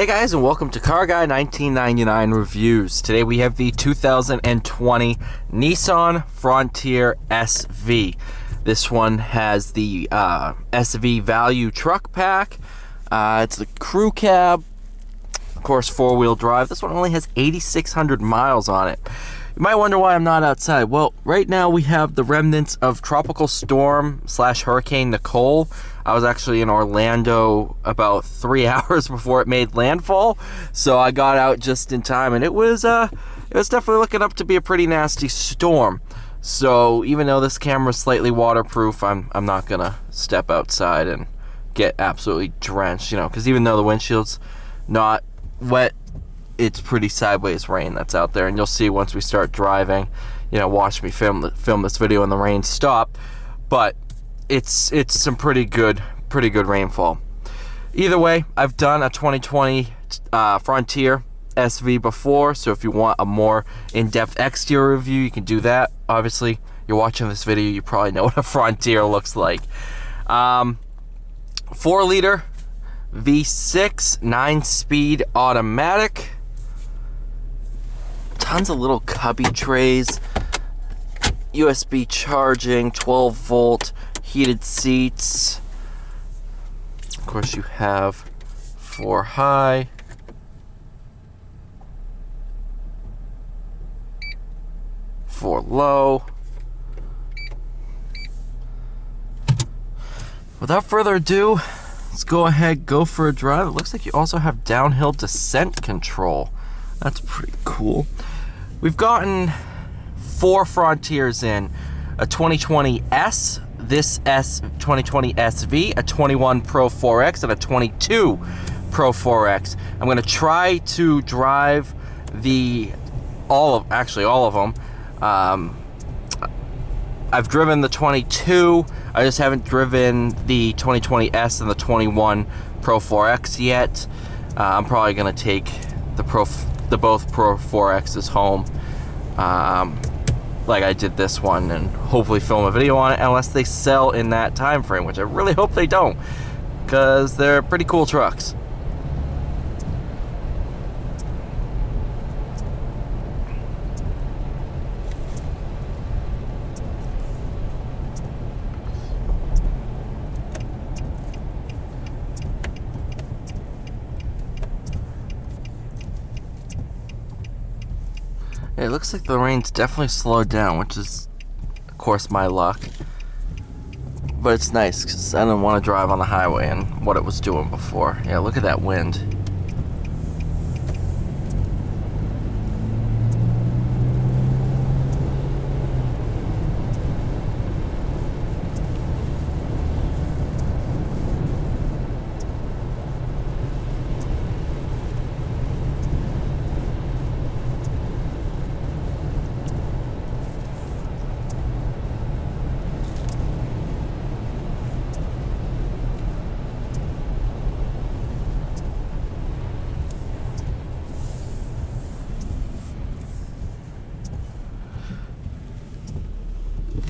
Hey guys, and welcome to Car Guy 1999 Reviews. Today we have the 2020 Nissan Frontier SV. This one has the SV Value Truck Pack. It's the crew cab, of course, four-wheel drive. This one only has 8,600 miles on it. You might wonder why I'm not outside. Well, right now we have the remnants of Tropical Storm / Hurricane Nicole. I was actually in Orlando about 3 hours before it made landfall, so I got out just in time, and it was definitely looking up to be a pretty nasty storm. So even though this camera is slightly waterproof, I'm not gonna step outside and get absolutely drenched, because even though the windshield's not wet, it's pretty sideways rain that's out there, and you'll see once we start driving. Watch me film this video when the rain stop, but it's some pretty good rainfall. Either way, I've done a 2020 Frontier SV before, so if you want a more in-depth exterior review, you can do that. Obviously, you're watching this video, you probably know what a Frontier looks like. 4-liter V6 9-speed automatic. Tons of little cubby trays, USB charging, 12-volt, heated seats. Of course, you have 4 high, 4 low. Without further ado, let's go ahead, go for a drive. It looks like you also have downhill descent control. That's pretty cool. We've gotten 4 Frontiers in: a 2020 S, this 2020 SV, a 21 Pro 4X, and a 22 Pro 4X. I'm going to try to drive all of them. I've driven the 22. I just haven't driven the 2020 S and the 21 Pro 4X yet. I'm probably going to take the both Pro 4Xs home, like I did this one, and hopefully film a video on it, unless they sell in that time frame, which I really hope they don't, because they're pretty cool trucks. It looks like the rain's definitely slowed down, which is, of course, my luck. But it's nice, because I didn't want to drive on the highway and what it was doing before. Yeah, look at that wind.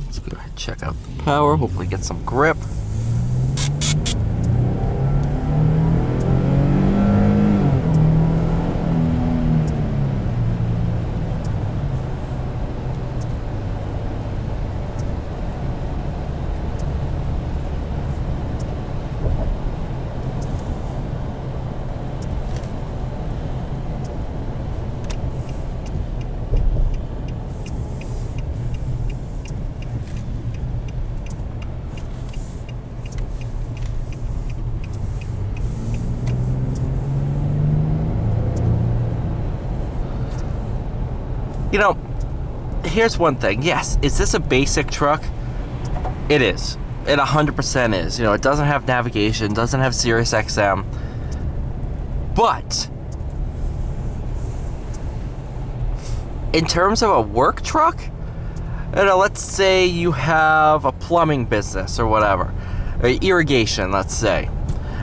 Let's go ahead and check out the power, hopefully get some grip. Here's one thing. Yes, is this a basic truck? It is. It 100% is. It doesn't have navigation, doesn't have Sirius XM. But in terms of a work truck, let's say you have a plumbing business or whatever, or irrigation, let's say.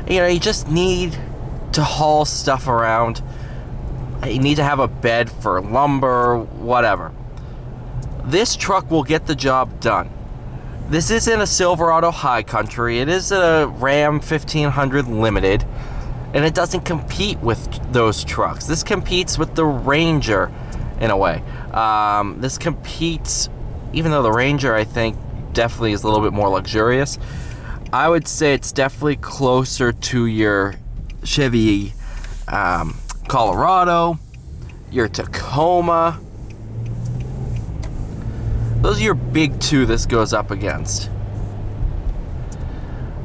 You just need to haul stuff around. You need to have a bed for lumber, whatever. This truck will get the job done. This isn't a Silverado High Country. It is a Ram 1500 Limited. And it doesn't compete with those trucks. This competes with the Ranger in a way. This competes, even though the Ranger, I think, definitely is a little bit more luxurious. I would say it's definitely closer to your Chevy Colorado, your Tacoma. Those are your big two this goes up against,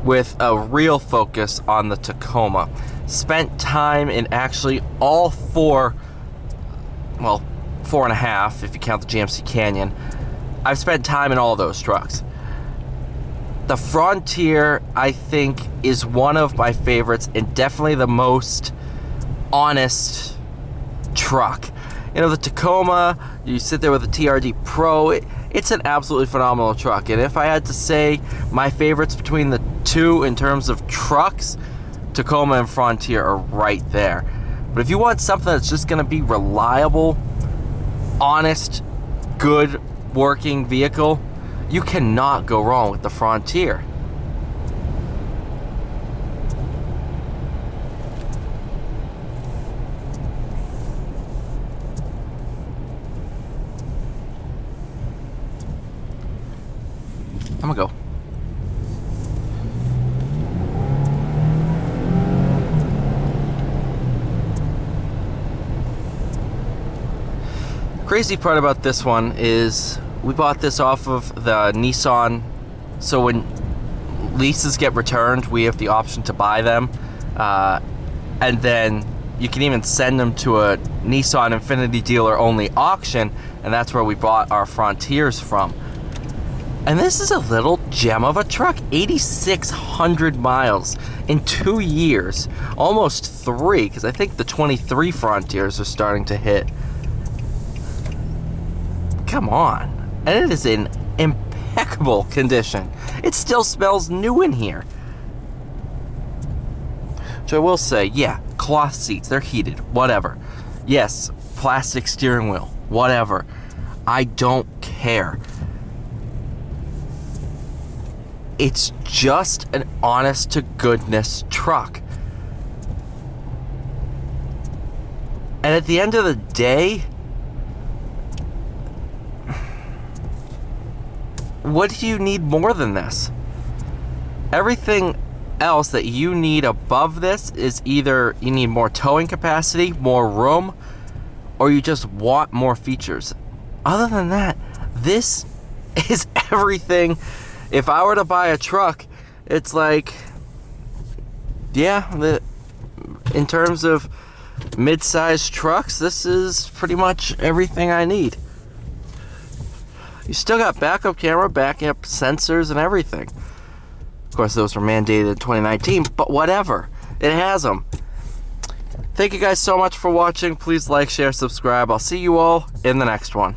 with a real focus on the Tacoma. Spent time in actually all four, well, 4.5 if you count the GMC Canyon. I've spent time in all those trucks. The Frontier, I think, is one of my favorites and definitely the most honest truck. You know, the Tacoma, you sit there with the TRD Pro, it's an absolutely phenomenal truck. And if I had to say my favorites between the two in terms of trucks, Tacoma and Frontier are right there. But if you want something that's just going to be reliable, honest, good working vehicle, you cannot go wrong with the Frontier. I'm gonna go. Crazy part about this one is we bought this off of the Nissan, so when leases get returned, we have the option to buy them, and then you can even send them to a Nissan Infinity dealer only auction, and that's where we bought our Frontiers from. And this is a little gem of a truck, 8,600 miles in 2 years, almost 3, because I think the 23 Frontiers are starting to hit. Come on. And it is in impeccable condition. It still smells new in here. So I will say, yeah, cloth seats, they're heated, whatever. Yes, plastic steering wheel, whatever. I don't care. It's just an honest to goodness truck. And at the end of the day, what do you need more than this? Everything else that you need above this is either you need more towing capacity, more room, or you just want more features. Other than that, this is everything. If I were to buy a truck, it's like, yeah, in terms of mid-sized trucks, this is pretty much everything I need. You still got backup camera, backup sensors, and everything. Of course, those were mandated in 2019, but whatever. It has them. Thank you guys so much for watching. Please like, share, subscribe. I'll see you all in the next one.